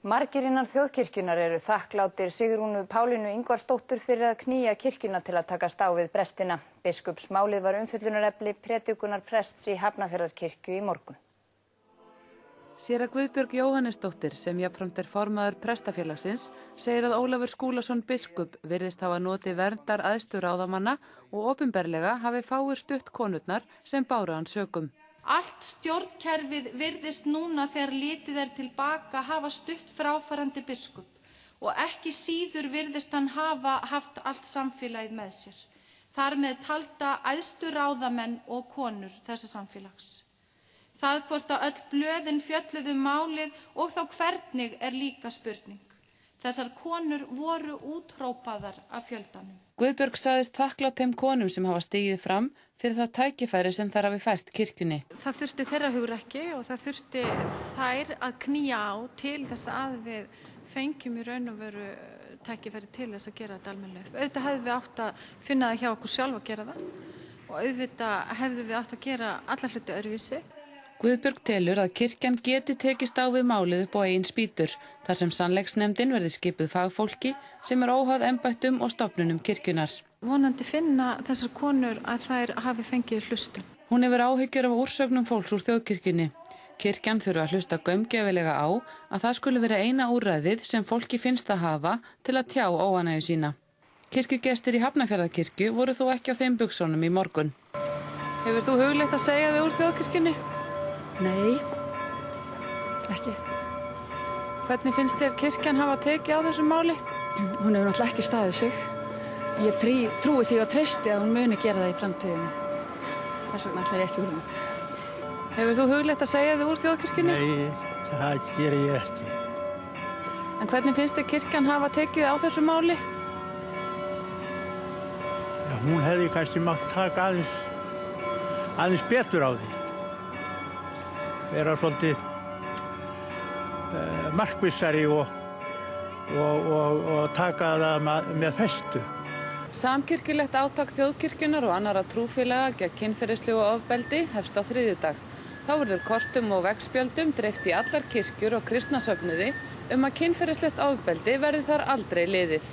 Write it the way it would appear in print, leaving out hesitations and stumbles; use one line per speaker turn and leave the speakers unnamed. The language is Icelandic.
Margir innan þjóðkirkjunnar eru þakklátir Sigrúnu Pálínu Ingvarsdóttur fyrir að knýja kirkjuna til að takast á við brestina. Biskupsmálið var umfjöllunarefni predikunar prests í Hafnarfjarðarkirkju í morgun.
Séra Guðbjörg Jóhannesdóttir, sem jafnframt formaður prestafélagsins, segir að Ólafur Skúlason biskup virðist hafa notið verndar æðstu ráðamanna og opinberlega hafi fáir stutt konurnar sem báru hann sökum.
Allt stjórnkerfið virðist núna þegar litið tilbaka hafa stutt fráfarandi biskup og ekki síður virðist hann hafa haft allt samfélagið með sér. Þar með talda æðstu ráðamenn og konur þessa samfélags. Það hvort að öll blöðin fjölluðu málið og þá hvernig líka spurning. Þessar konur voru úthrópaðar af fjöldanum.
Guðbjörg sagðist þakklát þeim konum sem hafa stigið fram fyrir það tækifæri sem þær hafi fært kirkjunni.
Það þurfti þeirra hugrekki og það þurfti þær að knýja á til þess að við fengjum í raun og veru tækifæri til þess að gera þetta almennilega. Auðvitað hefðum við átt að finna það hjá okkur sjálf að gera það og auðvitað hefðum við átt að gera alla hluti öðruvísi.
Guðbjörg telur að kirkjan geti tekist á við málið upp á eigin spýtur, þar sem sannleiksnefndin verði skipuð fagfólki sem óháð embættum og stofnunum kirkjunar.
Vonandi finna þessar konur að þær hafi fengið hlustun.
Hún hefur áhyggjur af úrsögnum fólks úr þjóðkirkjunni. Kirkjan þurfa að hlusta gaumgæfilega á að það skuli vera eina úrræðið sem fólki finnst að hafa til að tjá óánægju sína. Kirkjugestir í Hafnarfjarðarkirkju voru þó ekki á þeim buxunum í morgun.
Hefur þú hugleitt að segja þig úr þjóðkirkjunni?
Nei, ekki.
Hvernig finnst þér kirkjan hafa tekið á þessu máli?
Hún hefur náttúrulega ekki staðið sig. Ég trúi því að treysti að hún muni gera það í framtíðinni. Þess vegna ætla ég ekki úr henni.
Hefur þú hugleitt að segja þig úr þjóðkirkjunni?
Nei, það geri ég ekki.
En hvernig finnst þér kirkjan hafa tekið á þessu máli?
Ja, hún hefði kannski mátt taka aðeins betur á því. Vera svolítið markvissari og taka það með festu.
Samkirkjulegt átak þjóðkirkjunnar og annarra trúfélaga gegn kynferðislegu ofbeldi hefst á þriðjudag. Þá verður kortum og veggspjöldum dreift í allar kirkjur og kristna söfnuði að kynferðislegt ofbeldi verði þar aldrei liðið.